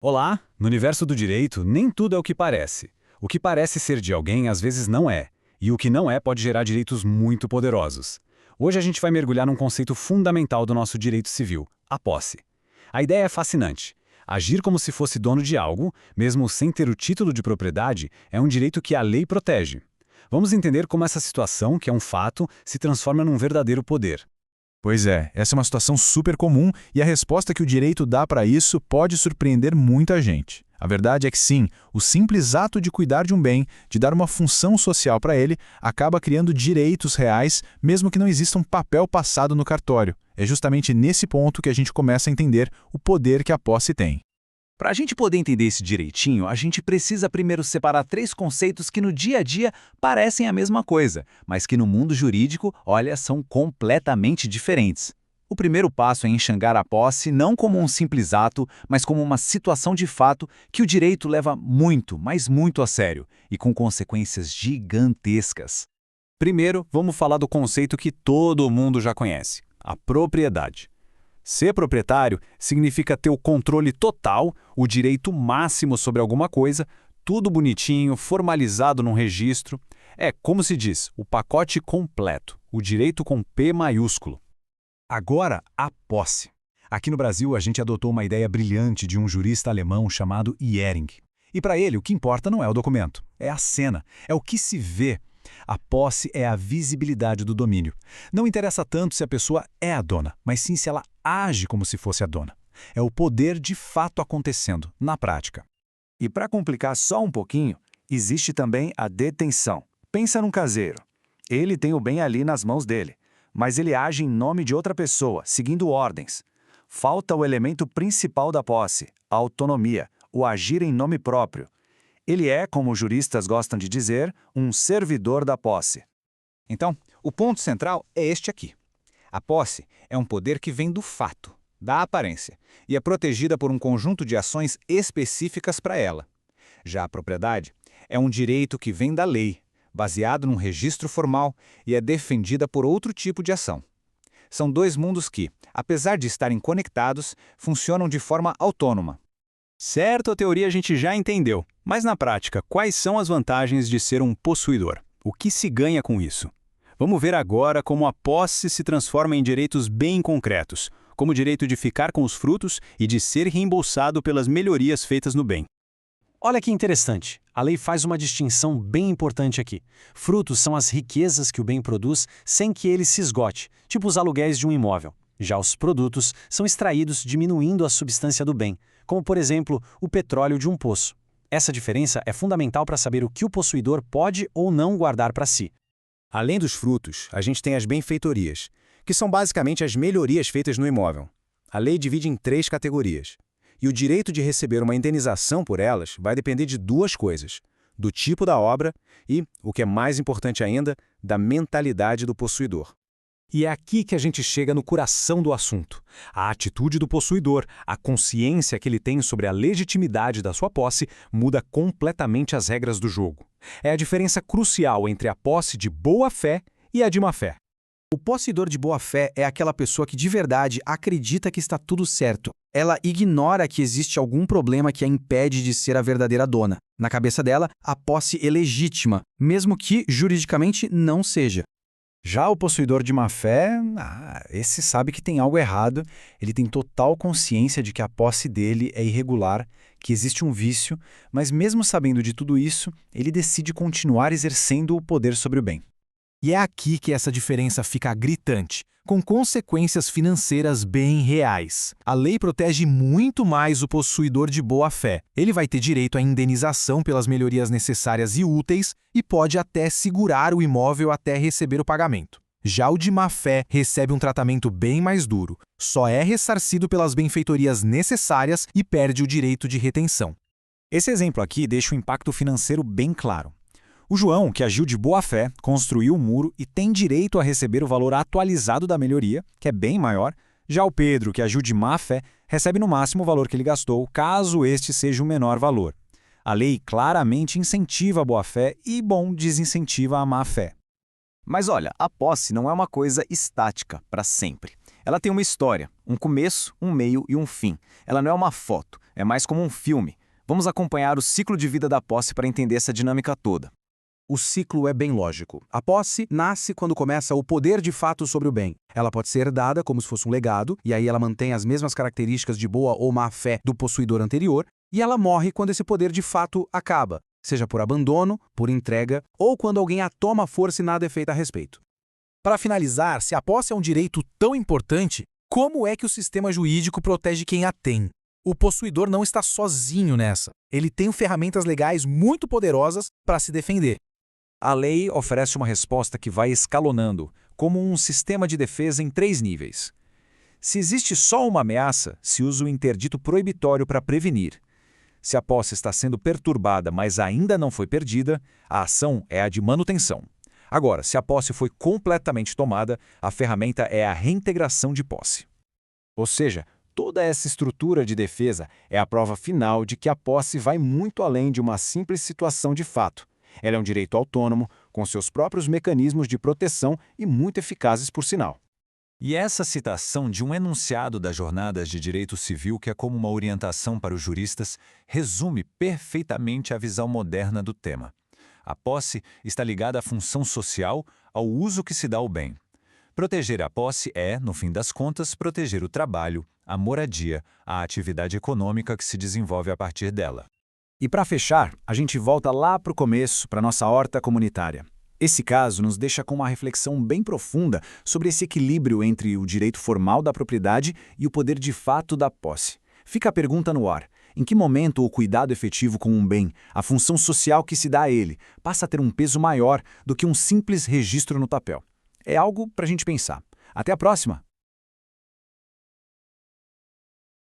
Olá! No universo do direito, nem tudo é o que parece. O que parece ser de alguém, às vezes não é. E o que não é pode gerar direitos muito poderosos. Hoje a gente vai mergulhar num conceito fundamental do nosso direito civil, a posse. A ideia é fascinante. Agir como se fosse dono de algo, mesmo sem ter o título de propriedade, é um direito que a lei protege. Vamos entender como essa situação, que é um fato, se transforma num verdadeiro poder. Pois é, essa é uma situação super comum e a resposta que o direito dá para isso pode surpreender muita gente. A verdade é que sim, o simples ato de cuidar de um bem, de dar uma função social para ele, acaba criando direitos reais, mesmo que não exista um papel passado no cartório. É justamente nesse ponto que a gente começa a entender o poder que a posse tem. Para a gente poder entender isso direitinho, a gente precisa primeiro separar três conceitos que no dia a dia parecem a mesma coisa, mas que no mundo jurídico, olha, são completamente diferentes. O primeiro passo é enxergar a posse não como um simples ato, mas como uma situação de fato que o direito leva muito, mas muito a sério, e com consequências gigantescas. Primeiro, vamos falar do conceito que todo mundo já conhece, a propriedade. Ser proprietário significa ter o controle total, o direito máximo sobre alguma coisa, tudo bonitinho, formalizado num registro. É, como se diz, o pacote completo, o direito com P maiúsculo. Agora, a posse. Aqui no Brasil, a gente adotou uma ideia brilhante de um jurista alemão chamado Ehring. E para ele, o que importa não é o documento, é a cena, é o que se vê. A posse é a visibilidade do domínio. Não interessa tanto se a pessoa é a dona, mas sim se ela age como se fosse a dona. É o poder de fato acontecendo, na prática. E para complicar só um pouquinho, existe também a detenção. Pensa num caseiro. Ele tem o bem ali nas mãos dele, mas ele age em nome de outra pessoa, seguindo ordens. Falta o elemento principal da posse, a autonomia, o agir em nome próprio. Ele é, como os juristas gostam de dizer, um servidor da posse. Então, o ponto central é este aqui. A posse é um poder que vem do fato, da aparência, e é protegida por um conjunto de ações específicas para ela. Já a propriedade é um direito que vem da lei, baseado num registro formal e é defendida por outro tipo de ação. São dois mundos que, apesar de estarem conectados, funcionam de forma autônoma. Certo, a teoria a gente já entendeu, mas na prática, quais são as vantagens de ser um possuidor? O que se ganha com isso? Vamos ver agora como a posse se transforma em direitos bem concretos, como o direito de ficar com os frutos e de ser reembolsado pelas melhorias feitas no bem. Olha que interessante, a lei faz uma distinção bem importante aqui. Frutos são as riquezas que o bem produz sem que ele se esgote, tipo os aluguéis de um imóvel. Já os produtos são extraídos diminuindo a substância do bem, como por exemplo o petróleo de um poço. Essa diferença é fundamental para saber o que o possuidor pode ou não guardar para si. Além dos frutos, a gente tem as benfeitorias, que são basicamente as melhorias feitas no imóvel. A lei divide em 3 categorias. E o direito de receber uma indenização por elas vai depender de 2 coisas: do tipo da obra e, o que é mais importante ainda, da mentalidade do possuidor. E é aqui que a gente chega no coração do assunto. A atitude do possuidor, a consciência que ele tem sobre a legitimidade da sua posse, muda completamente as regras do jogo. É a diferença crucial entre a posse de boa-fé e a de má-fé. O possuidor de boa-fé é aquela pessoa que de verdade acredita que está tudo certo. Ela ignora que existe algum problema que a impede de ser a verdadeira dona. Na cabeça dela, a posse é legítima, mesmo que juridicamente não seja. Já o possuidor de má-fé, esse sabe que tem algo errado, ele tem total consciência de que a posse dele é irregular, que existe um vício, mas mesmo sabendo de tudo isso, ele decide continuar exercendo o poder sobre o bem. E é aqui que essa diferença fica gritante, com consequências financeiras bem reais. A lei protege muito mais o possuidor de boa-fé. Ele vai ter direito à indenização pelas melhorias necessárias e úteis e pode até segurar o imóvel até receber o pagamento. Já o de má-fé recebe um tratamento bem mais duro. Só é ressarcido pelas benfeitorias necessárias e perde o direito de retenção. Esse exemplo aqui deixa o impacto financeiro bem claro. O João, que agiu de boa-fé, construiu o muro e tem direito a receber o valor atualizado da melhoria, que é bem maior. Já o Pedro, que agiu de má-fé, recebe no máximo o valor que ele gastou, caso este seja o menor valor. A lei claramente incentiva a boa-fé e, desincentiva a má-fé. Mas olha, a posse não é uma coisa estática, para sempre. Ela tem uma história, um começo, um meio e um fim. Ela não é uma foto, é mais como um filme. Vamos acompanhar o ciclo de vida da posse para entender essa dinâmica toda. O ciclo é bem lógico. A posse nasce quando começa o poder de fato sobre o bem. Ela pode ser herdada como se fosse um legado, e aí ela mantém as mesmas características de boa ou má fé do possuidor anterior, e ela morre quando esse poder de fato acaba, seja por abandono, por entrega, ou quando alguém a toma à força e nada é feito a respeito. Para finalizar, se a posse é um direito tão importante, como é que o sistema jurídico protege quem a tem? O possuidor não está sozinho nessa. Ele tem ferramentas legais muito poderosas para se defender. A lei oferece uma resposta que vai escalonando, como um sistema de defesa em 3 níveis. Se existe só uma ameaça, se usa o interdito proibitório para prevenir. Se a posse está sendo perturbada, mas ainda não foi perdida, a ação é a de manutenção. Agora, se a posse foi completamente tomada, a ferramenta é a reintegração de posse. Ou seja, toda essa estrutura de defesa é a prova final de que a posse vai muito além de uma simples situação de fato. Ela é um direito autônomo, com seus próprios mecanismos de proteção e muito eficazes por sinal. E essa citação de um enunciado das jornadas de direito civil, que é como uma orientação para os juristas, resume perfeitamente a visão moderna do tema. A posse está ligada à função social, ao uso que se dá ao bem. Proteger a posse é, no fim das contas, proteger o trabalho, a moradia, a atividade econômica que se desenvolve a partir dela. E para fechar, a gente volta lá para o começo, para a nossa horta comunitária. Esse caso nos deixa com uma reflexão bem profunda sobre esse equilíbrio entre o direito formal da propriedade e o poder de fato da posse. Fica a pergunta no ar: em que momento o cuidado efetivo com um bem, a função social que se dá a ele, passa a ter um peso maior do que um simples registro no papel? É algo para a gente pensar. Até a próxima!